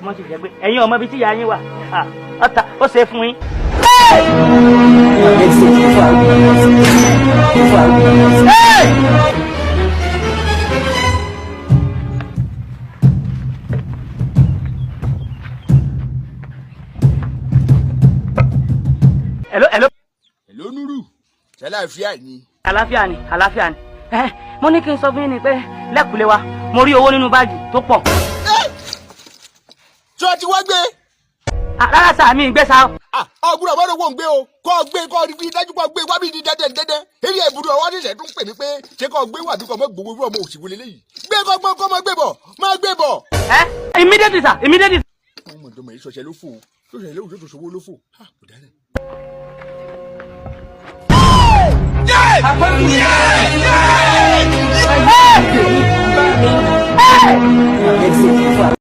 mo sì jẹ́ pé ẹ̀yin ọmọ bíi tí ìyá yín wà ọ̀tá ó ṣe fún yín. Hello. Hello Nuru. Ṣé àlàáfíà ni? Àlàáfíà ni. Mo ní kí n sọ fún yín ni pé lẹ́kùlé wa mo rí owó nínú báàgì tó pọ̀. Ṣé o ti wá gbé? Rárá sà, mi ì gbé sá. Ọ̀gbùn àbọ̀dọ̀ wò ń gbé o. Kọ́ gbé kọ́ rí dájú kọ́ gbé wá bí di dẹ́dẹ́. Eré ìbùdó ọwọ́ ṣẹ̀ṣẹ̀ tún pè mí pé ṣé kọ́ gbé wà bí kọ́ mọ́ gbogbo irú ọmọ òṣìwò lélẹ́yìí. Gbé kọ́ mọ́ gbé bọ̀, máa gbé bọ̀. Immediately sir. Ọmọ ìdọ́mọ̀ yìí ṣọṣẹ́ ló fò. Ṣọṣẹ́ ló tó ṣòwò ló fò. Kò dáná. Hey!